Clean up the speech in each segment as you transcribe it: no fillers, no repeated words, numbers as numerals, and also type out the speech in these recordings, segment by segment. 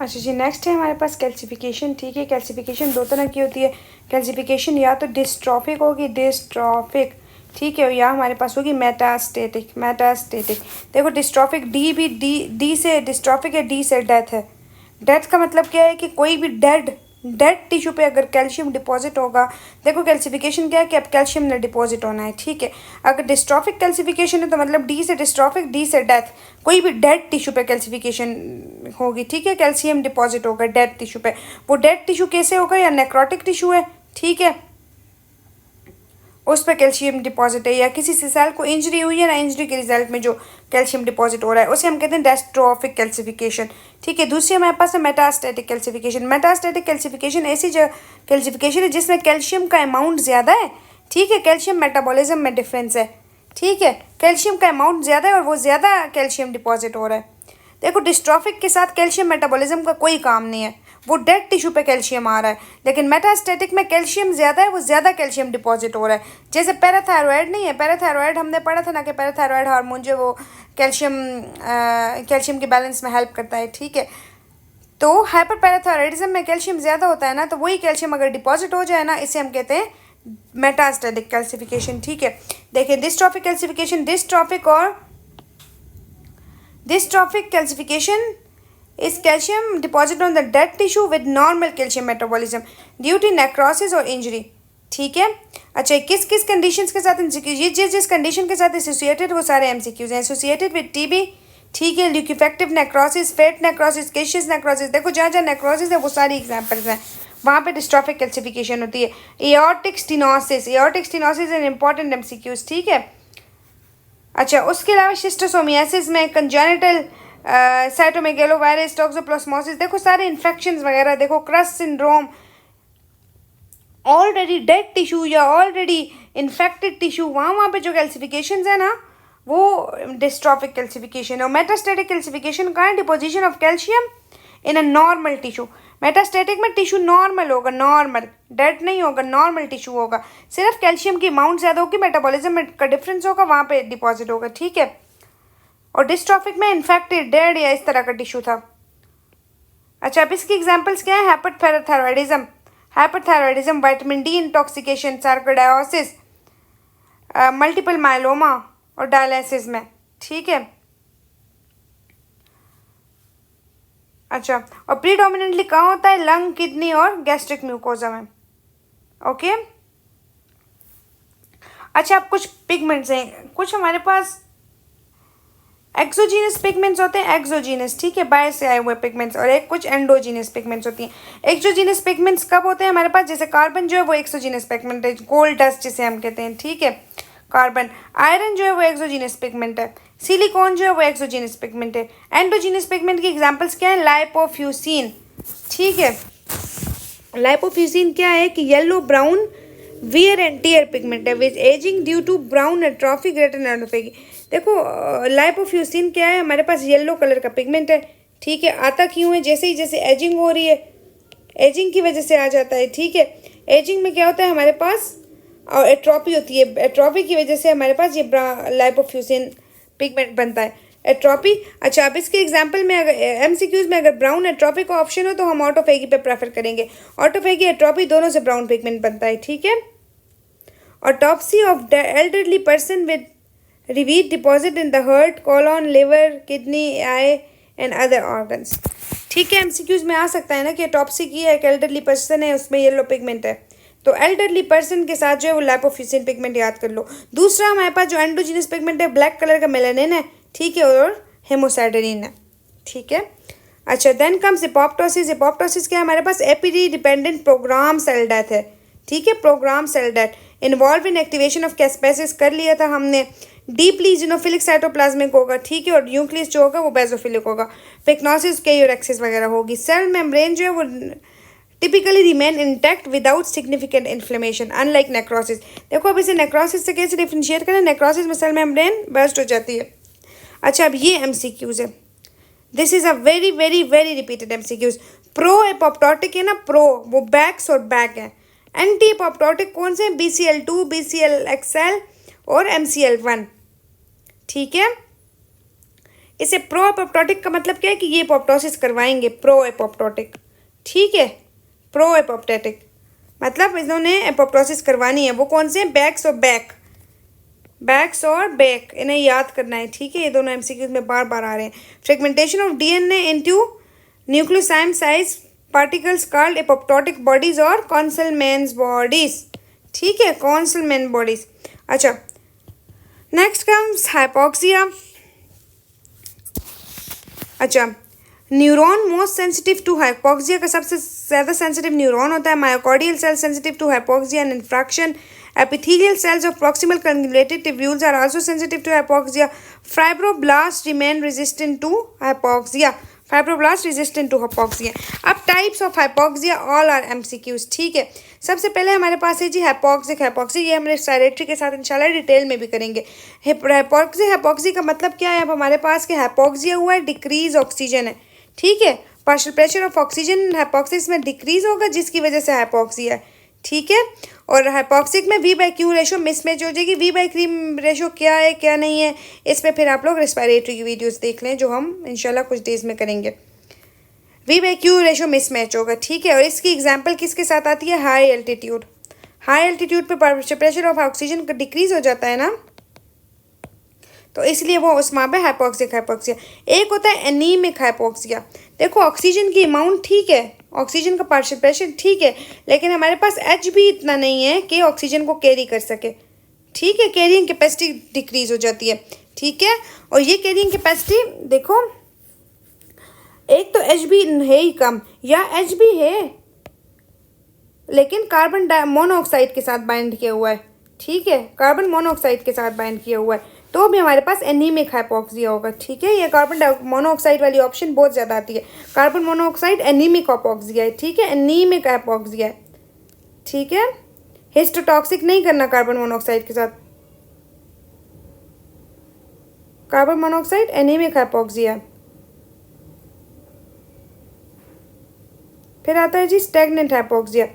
अच्छा जी, नेक्स्ट है हमारे पास कैल्सिफिकेशन। ठीक है, कैल्सिफिकेशन दो तरह की होती है। कैल्सिफिकेशन या तो डिस्ट्रॉफिक होगी, डिस्ट्रॉफिक, ठीक है, या हमारे पास होगी मेटास्टेटिक। मेटास्टेटिक देखो, डिस्ट्रॉफिक डी भी डी से डिस्ट्रॉफिक है, डी से डेथ है। डेथ का मतलब क्या है कि कोई भी डेड डेड टिश्यू पे अगर कैल्शियम डिपॉजिट होगा, देखो कैल्सिफिकेशन क्या है कि अब कैल्शियम ने डिपॉजिट होना है। ठीक है, अगर डिस्ट्रॉफिक कैल्सिफिकेशन है तो मतलब डी से डिस्ट्रॉफिक, डी से डेथ, कोई भी डेड टिश्यू पे कैल्सिफिकेशन होगी। ठीक है, कैल्शियम डिपॉजिट होगा डेड टिश्यू पे। वो डेड टिश्यू कैसे होगा, या नेक्रोटिक टिश्यू है, ठीक है, उस पर कैल्शियम डिपॉजिट है, या किसी से सेल को इंजरी हुई है ना, इंजरी के रिजल्ट में जो कैल्शियम डिपॉजिट हो रहा है उसे हम कहते हैं डिस्ट्रॉफिक कैल्सिफिकेशन। ठीक है, दूसरी हमारे पास है मेटास्टेटिक कैल्सिफिकेशन। मेटास्टेटिक कैल्सिफिकेशन ऐसी कैल्सिफिकेशन है जिसमें कैल्शियम का अमाउंट ज़्यादा है। ठीक है, कैल्शियम मेटाबॉलिज्म में डिफरेंस है। ठीक है, कैल्शियम का अमाउंट ज़्यादा है और वो ज़्यादा कैल्शियम डिपॉजिट हो रहा है। देखो, डिस्ट्रॉफिक के साथ कैल्शियम मेटाबॉलिज्म का कोई काम नहीं है, वो डेड टिश्यू पे कैल्शियम आ रहा है। लेकिन मेटास्टेटिक में कैल्शियम ज़्यादा है, वो ज़्यादा कैल्शियम डिपॉजिट हो रहा है। जैसे पैराथायरॉयड नहीं है, पैराथायरॉयड हमने पढ़ा था ना कि पैराथायरॉयड हार्मोन जो वो कैल्शियम के बैलेंस में हेल्प करता है। ठीक है, तो हाइपर पैराथायरॉयडिज्म में कैल्शियम ज़्यादा होता है ना, तो वही कैल्शियम अगर डिपॉजिट हो जाए ना, इसे हम कहते हैं मेटास्टेटिक कैल्सिफिकेशन। ठीक है, देखिए dystrophic calcification, dystrophic calcification is calcium deposit on the dead tissue with normal calcium metabolism due to necrosis और injury। ठीक है, अच्छा, किस किस कंडीशंस के साथ एमसीक्यूज, ये जिस कंडीशन के साथ एसोसिएटेड वो सारे एमसीक्यूज हैं। एसोसिएटेड विद टीबी, ठीक है, liquefactive necrosis, fat necrosis, caseous necrosis, देखो जहाँ जहाँ नेक्रोसिस है वो सारी एग्जाम्पल्स हैं, वहाँ पे डिस्ट्रॉफिक कैल्सिफिकेशन होती है। Aortic stenosis, aortic stenosis an important MCQs. ठीक है, अच्छा, उसके अलावा शिस्टोसोमियासिस में कंजेनिटल साइटोमेगेलोवायरस, टॉक्सोप्लाज्मोसिस, देखो सारे इन्फेक्शंस वगैरह, देखो crust syndrome, already dead tissue या ऑलरेडी इन्फेक्टेड टिश्यू, वहाँ पे जो कैल्सिफिकेशन है ना, वो डिस्ट्रॉफिक कैल्सिफिकेशन है। और मेटास्टेटिक कैल्सिफिकेशन का है deposition of calcium in a normal tissue. Metastatic में टिश्यू नॉर्मल होगा, नॉर्मल, डेड नहीं होगा, नॉर्मल टिश्यू होगा, सिर्फ कैल्शियम की अमाउंट ज़्यादा होगी, मेटाबॉलिज्म में का डिफरेंस होगा, वहाँ पे डिपॉजिट होगा। ठीक है, और डिस्ट्रॉफिक में इन्फेक्टेड, डेड या इस तरह का टिश्यू था। अच्छा, अब इसकी एग्जांपल्स क्या है, hyperthyroidism, hyperthyroidism, vitamin D intoxication, sarcoidosis, multiple myeloma और डायलिसिस में। ठीक है, अच्छा, और प्रीडोमिनेंटली कहाँ होता है, लंग, किडनी और गैस्ट्रिक म्यूकोजा में। ओके, अच्छा, अब कुछ पिगमेंट्स हैं, कुछ हमारे पास एक्सोजीनस पिगमेंट्स होते हैं, एक्सोजीनस, ठीक है, बाहर से आए हुए पिगमेंट्स, और एक कुछ एंडोजीनस पिगमेंट्स होती हैं। एक्सोजीनस पिगमेंट्स कब होते हैं हमारे पास, जैसे कार्बन जो है वो एक्सोजीनस पिगमेंट है, गोल्ड डस्ट जिसे हम कहते हैं। ठीक है, कार्बन, आयरन जो है वो एक्सोजीनस पिगमेंट है, सिलिकॉन जो है वो एक्सोजीनस पिगमेंट है। एंडोजीनस पिगमेंट की एग्जांपल्स क्या है, लाइपोफ्यूसिन। ठीक है, लाइपोफ्यूसिन क्या है कि yellow brown wear and tear pigment है which ageing due to brown atrophy greater atrophy. देखो, लाइपोफ्यूसिन क्या है, हमारे पास येलो कलर का पिगमेंट है। ठीक है, आता क्यों है, जैसे ही जैसे एजिंग हो रही है, एजिंग की वजह से आ जाता है। ठीक है, एजिंग में क्या होता है हमारे पास, और एट्रोफी होती है, एट्रोफी की वजह से हमारे पास ये लाइपोफ्यूसिन पिगमेंट बनता है, एट्रोपी। अच्छा, अब इसके एग्जांपल में अगर एमसीक्यूज में अगर ब्राउन एट्रोपी का ऑप्शन हो तो हम ऑटोफेगी पे प्रेफर करेंगे। ऑटोफेगी, एट्रोपी दोनों से ब्राउन पिगमेंट बनता है। ठीक है, autopsy of the elderly person with revealed deposit in the heart, colon, liver, kidney, eye and other organs। ठीक है, एमसीक्यूज में आ सकता है ना कि ऑटोप्सी की है, एक एल्डरली पर्सन है, उसमें येलो पिगमेंट है, तो एल्डरली पर्सन के साथ जो है वो लाइपोफ्यूसिन पिगमेंट याद कर लो। दूसरा हमारे पास जो एंडोजीनस पिगमेंट है, ब्लैक कलर का मेलानिन है। ठीक है, और हेमोसाइटोनिन है। ठीक है, अच्छा, देन कम्स एपोप्टोसिस। एपोप्टोसिस क्या है हमारे पास, एपीडी डिपेंडेंट प्रोग्राम सेल डेथ है। ठीक है, program cell death involve in activation of caspases कर लिया था हमने। डीपली जिनोफिलिक साइटोप्लाज्मिक होगा। ठीक है, और न्यूक्लियस जो होगा वो बेसोफिलिक होगा। पिक्नोसिस, केयूरेक्सिस वगैरह होगी। सेल मेम्ब्रेन जो है वो typically remain intact without significant inflammation unlike necrosis. देखो, अब इसे नेक्रोसिस से कैसे डिफ्रेंशिएट करें, नेक्रोसिस में सेल मेम्ब्रेन बर्स्ट हो जाती है। अच्छा, अब ये एमसीक्यूज है, this is a very very very repeated MCQs. Pro apoptotic है ना, प्रो वो बैक्स और बैक है। एंटी एपोप्टोटिक कौन से, BCL2, BCLXL और MCL1। ठीक है, इसे प्रो एपोप्टोटिक का मतलब क्या है कि ये एपोप्टोसिस करवाएंगे, प्रो एपोप्टोटिक, ठीक है, प्रो एपोप्टोटिक मतलब इन्होंने एपोप्टोसिस करवानी है। वो कौन से हैं? बैक्स और बैक, बैक्स और बैक, इन्हें याद करना है, ठीक है। ये दोनों एमसीक्यूज में बार बार आ रहे हैं। Fragmentation of DNA into nucleosome size particles called apoptotic bodies और कॉन्सलमेंस बॉडीज, ठीक है, कॉन्सलमेंट बॉडीज। अच्छा, नेक्स्ट कम्स हाइपोक्सिया। अच्छा, neuron most sensitive to hypoxia का सबसे ज़्यादा सेंसिटिव न्यूरॉन होता है। Myocardial cell sensitive to hypoxia and infarction. Epithelial cells of proximal cingulated tubules are also sensitive to hypoxia. Fibroblasts remain resistant to hypoxia. Fibroblasts resistant to hypoxia. अब types of hypoxia all are MCQs, ठीक है। सबसे पहले हमारे पास है जी hypoxic हाइपोक्सी, ये हम respiratory के साथ इंशाल्लाह डिटेल में भी करेंगे। हाइपोक्सिक हाइपोक्सी का मतलब क्या है? अब हमारे पास के हाइपोक्सिया हुआ है, डिक्रीज ऑक्सीजन है, ठीक है। पार्शियल प्रेशर ऑफ ऑक्सीजन हाइपोक्सिस में डिक्रीज होगा जिसकी वजह से हाइपोक्सिया है, ठीक है। और हाइपोक्सिक में V/Q रेशो मिसमैच हो जाएगी। V/Q रेशो क्या है क्या नहीं है, इस पर फिर आप लोग रेस्पिरेटरी की वीडियोस देख लें जो हम इंशाल्लाह कुछ डेज में करेंगे। V/Q रेशो मिसमैच होगा, ठीक है। और इसकी एग्जांपल किसके साथ आती है? High altitude. हाई एल्टीट्यूड पे प्रेशर ऑफ ऑक्सीजन डिक्रीज हो जाता है ना, तो इसलिए वो उस माँ पे हाइपोक्सिक हाइपोक्सिया। एक होता है एनीमिक हाइपोक्सिया। देखो ऑक्सीजन की अमाउंट ठीक है, ऑक्सीजन का पार्शियल प्रेशर ठीक है, लेकिन हमारे पास एच भी इतना नहीं है कि ऑक्सीजन को कैरी कर सके, ठीक है। कैरिंग कैपेसिटी डिक्रीज हो जाती है, ठीक है। और ये कैरिंग कैपेसिटी देखो, एक तो एच भी है ही कम, या एच भी है लेकिन कार्बन मोनोऑक्साइड के साथ बाइंड किया हुआ है, ठीक है, कार्बन मोनोऑक्साइड के साथ बाइंड किया हुआ है, तो भी हमारे पास एनीमिक हाइपोक्सिया होगा, ठीक है। ये कार्बन मोनोऑक्साइड वाली ऑप्शन बहुत ज़्यादा आती है। कार्बन मोनोऑक्साइड एनीमिक हाइपोक्सिया है, ठीक है, एनीमिक हाइपोक्सिया है, ठीक है। हिस्टोटॉक्सिक नहीं करना कार्बन मोनोऑक्साइड के साथ। कार्बन मोनोऑक्साइड एनीमिक हाइपोक्सिया है। फिर आता है जी स्टैग्नेंट हाइपोक्सिया।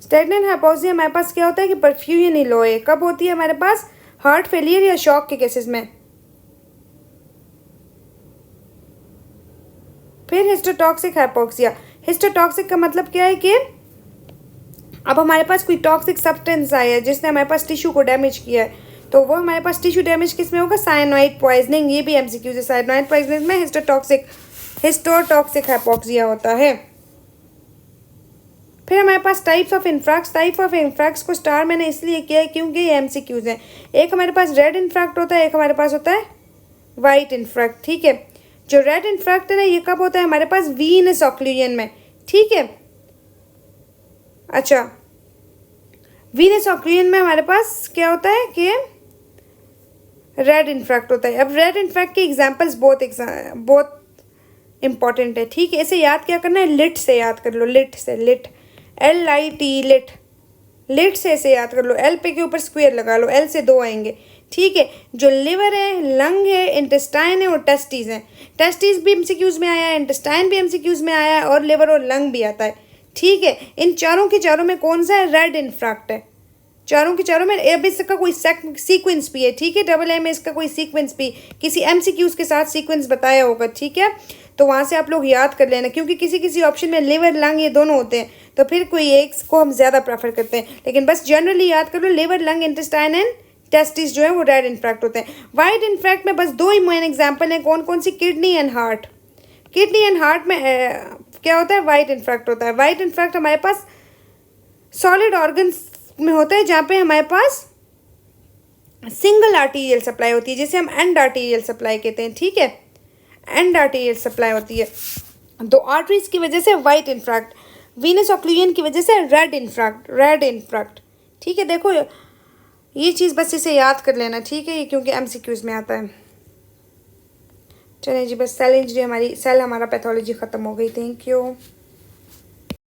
स्टैग्नेंट हाइपोक्सिया हमारे पास क्या होता है कि परफ्यूजन ही लो है। कब होती है हमारे पास? हार्ट फेलियर या शॉक के केसेस में। फिर हिस्टोटॉक्सिक हाइपोक्सिया। हिस्टोटॉक्सिक का मतलब क्या है कि अब हमारे पास कोई टॉक्सिक सब्सटेंस आया है जिसने हमारे पास टिश्यू को डैमेज किया है, तो वो हमारे पास टिश्यू डैमेज किस में होगा? Cyanide poisoning. ये भी एमसीक्यू है। साइनाइड पॉइजनिंग में हिस्टोटॉक्सिक हाइपोक्सिया होता है। फिर हमारे पास टाइप्स ऑफ इन्फ्रैक्ट्स। टाइप ऑफ इन्फ्रैक्ट्स को स्टार मैंने इसलिए किया है क्योंकि ये एमसीक्यूज हैं। एक हमारे पास रेड इन्फ्रैक्ट होता है, एक हमारे पास होता है वाइट इन्फ्रैक्ट, ठीक है। जो रेड इन्फ्रैक्ट है ना, ये कब होता है हमारे पास? वीनस ऑक्लूजन में, ठीक है। अच्छा, वीनस ऑक्लूजन में हमारे पास क्या होता है कि रेड इन्फ्रैक्ट होता है। अब रेड इन्फ्रैक्ट के एग्जाम्पल्स बहुत इंपॉर्टेंट है, ठीक है। इसे याद क्या करना है? लिट से याद कर लो, लिट से, लिट LIT, लिट, लिट से इसे याद कर लो। एल पे के ऊपर स्क्वायर लगा लो, एल से 2 आएंगे, ठीक है। जो लिवर है, लंग है, इंटेस्टाइन है और टेस्टिस है। टेस्टिस भी एमसीक्यूज में आया है, इंटेस्टाइन भी एमसीक्यूज में आया है और लिवर और लंग भी आता है, ठीक है। इन चारों के चारों में कौन सा है? रेड इन्फ्रैक्ट है। चारों के चारों में। अब इसका कोई सीक्वेंस भी है, ठीक है। AA में इसका कोई सीक्वेंस भी किसी एमसीक्यूज के साथ सीक्वेंस बताया होगा, ठीक है। तो वहाँ से आप लोग याद कर लेना, क्योंकि किसी किसी ऑप्शन में लिवर लंग ये दोनों होते हैं, तो फिर कोई एक को हम ज़्यादा प्रेफर करते हैं। लेकिन बस जनरली याद कर लो, liver lung intestine and testis जो है वो रेड इन्फ्रैक्ट होते हैं। वाइट इन्फ्रैक्ट में बस 2 ही मेन एग्जाम्पल हैं। कौन कौन सी? Kidney and heart. Kidney and heart में क्या होता है? वाइट इन्फ्रैक्ट होता है। वाइट इन्फ्रैक्ट हमारे पास सॉलिड ऑर्गन्स में होता है जहाँ पे हमारे पास सिंगल आर्टीरियल सप्लाई होती है, जिसे हम एंड आर्टीरियल सप्लाई कहते हैं, ठीक है। एंड आर्टीरियल सप्लाई होती है। तो आर्टरीज की वजह से वाइट इन्फ्रैक्ट, वीनस ऑक्लूजन की वजह से रेड इन्फ्रैक्ट, ठीक है। देखो ये चीज़ बस इसे याद कर लेना, ठीक है, क्योंकि एमसीक्यूज में आता है। चलिए जी, बस सेल इंजरी हमारी, सेल हमारा पैथोलॉजी ख़त्म हो गई। Thank you.